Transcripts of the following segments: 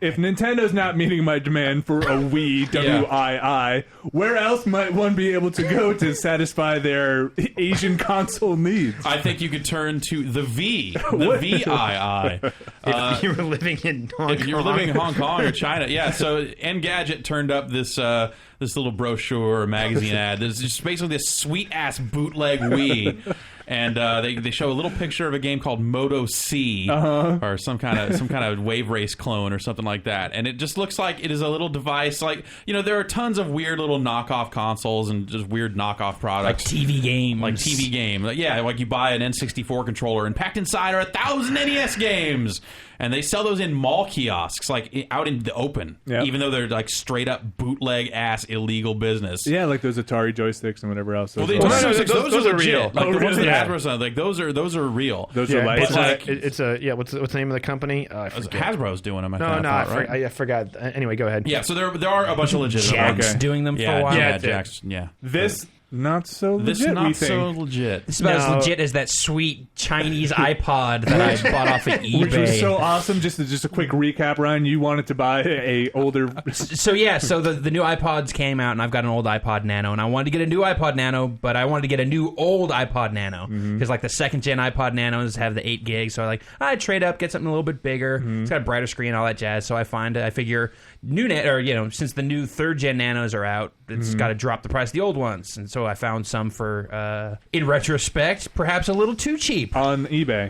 if Nintendo's not meeting my demand for a Wii WII, where else might one be able to go to satisfy their Asian console needs? I think you could turn to the V, the VII. If you were living in Hong Kong. If you were living in Hong Kong or China, yeah. So Engadget turned up this little brochure or magazine ad. There's just basically this sweet ass bootleg Wii. And they show a little picture of a game called Moto C, or some kind of wave race clone or something like that. And it just looks like it is a little device. Like, you know, there are tons of weird little knockoff consoles and just weird knockoff products, like TV games. Like TV game, yeah. Like you buy an N64 controller, and packed inside are 1,000 NES games. And they sell those in mall kiosks, like out in the open, even though they're like straight up bootleg ass illegal business. Yeah, like those Atari joysticks and whatever else. Well, those are real. Like the ones that Hasbro, like those are real. Those are like, like it's a what's the name of the company? Hasbro's doing them. I forgot. Anyway, go ahead. Yeah, so there are a bunch of legitimate. Jack's doing them for a while. Yeah, Jack's. Yeah, this. Not so legit. This not so legit. This is about as legit as that sweet Chinese iPod that I bought off of eBay. Which was so awesome. Just a quick recap, Ryan. You wanted to buy a older. So the new iPods came out, and I've got an old iPod Nano, and I wanted to get a new iPod Nano, but I wanted to get a new old iPod Nano because like the second gen iPod Nanos have the 8 gigs. So I'd trade up, get something a little bit bigger. It's got a brighter screen, all that jazz. So I figure since the new 3rd gen Nanos are out, it's got to drop the price of the old ones, and so I found some for, in retrospect, perhaps a little too cheap on eBay.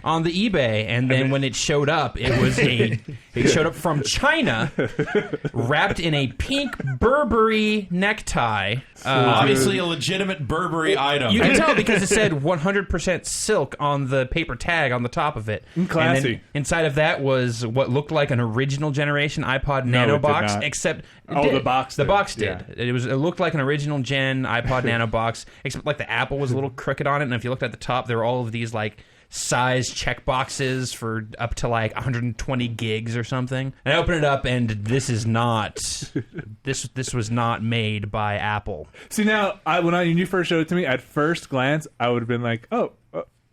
And then when it showed up, it showed up from China, wrapped in a pink Burberry necktie. Obviously, a legitimate Burberry item. You can tell because it said 100% silk on the paper tag on the top of it. Classy. And then inside of that was what looked like an original generation iPod Nano box, except the box. The box did. Yeah. It looked like an original gen iPod Nano box, except like the Apple was a little crooked on it, and if you looked at the top, there were all of these like size check boxes for up to like 120 gigs or something. And I opened it up, and this is not this was not made by Apple. See, now when you first showed it to me, at first glance, I would have been like, oh,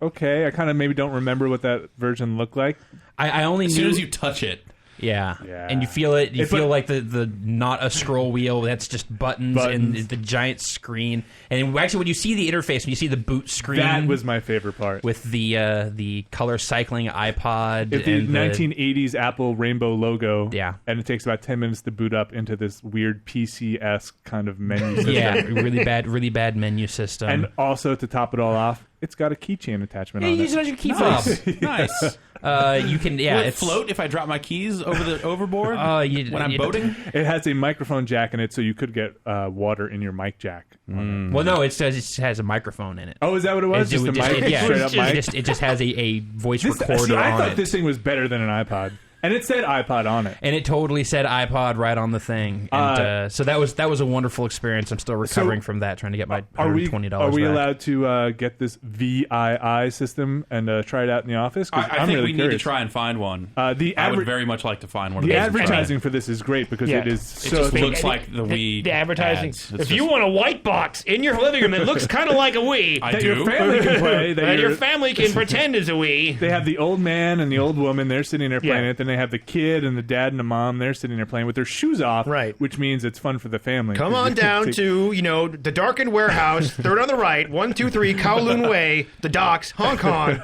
okay. I kind of maybe don't remember what that version looked like. I only knew as soon as you touch it. Yeah, and you feel it. You feel like the not a scroll wheel. That's just buttons and the giant screen. And actually, when you see the interface, when you see the boot screen, that was my favorite part with the color cycling iPod. It's the 1980s Apple rainbow logo. Yeah, and it takes about 10 minutes to boot up into this weird PC-esque kind of menu system. Yeah, really bad menu system. And also to top it all off, it's got a keychain attachment on it. You use it as your key fob. Nice. You can, Will it float if I drop my keys over the overboard when I'm boating? It has a microphone jack in it, so you could get water in your mic jack. Well, no, it has a microphone in it. Oh, is that what it was? Just a mic? Straight up mic? It just has a voice recorder on it. I thought this thing was better than an iPod. And it said iPod on it. And it totally said iPod right on the thing. And so that was a wonderful experience. I'm still recovering from that, trying to get my $120 Are we back. allowed to get this VII system and try it out in the office? I think we need to try and find one. I would very much like to find one of those. The advertising for this is great because it is so... It just looks like the Wii The advertising. If you want a white box in your living room that looks kind of like a Wii... that your family can play. That your family can pretend is a Wii. They have the old man and the old woman. They're sitting there playing it. Then they have the kid and the dad and the mom. They're sitting there playing with their shoes off, which means it's fun for the family. Come on down to the darkened warehouse, third on the right, 123 Kowloon Way, the docks, Hong Kong.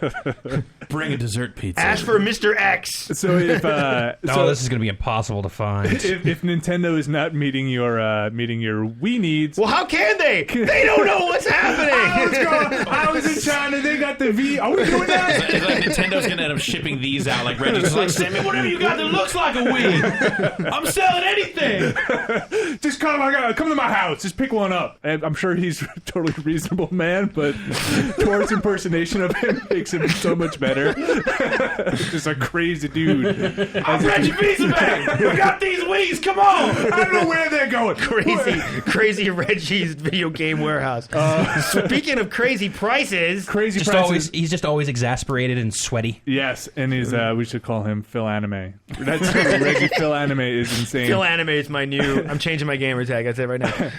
Bring a dessert pizza. Ask for Mr. X. So if this is going to be impossible to find. If Nintendo is not meeting your Wii needs, well, how can they? They don't know what's happening. I was in China. They got the V. Are we doing that? It's like Nintendo's going to end up shipping these out. Like Reggie's like, send me whatever you got that looks like a Wii. I'm selling anything. Just come to my house. Just pick one up. And I'm sure he's a totally reasonable man, but Tor's impersonation of him makes him so much better. Just a crazy dude. I'm Reggie Beezerbag. We got these Wii's. Come on. I don't know where they're going. Crazy Reggie's video game warehouse. Speaking of crazy prices, he's just always exasperated and sweaty. Yes, and we should call him Phil Anime. That's Reggie Phil Anime is insane. Phil Anime is my new. I'm changing my gamer tag. I say right now.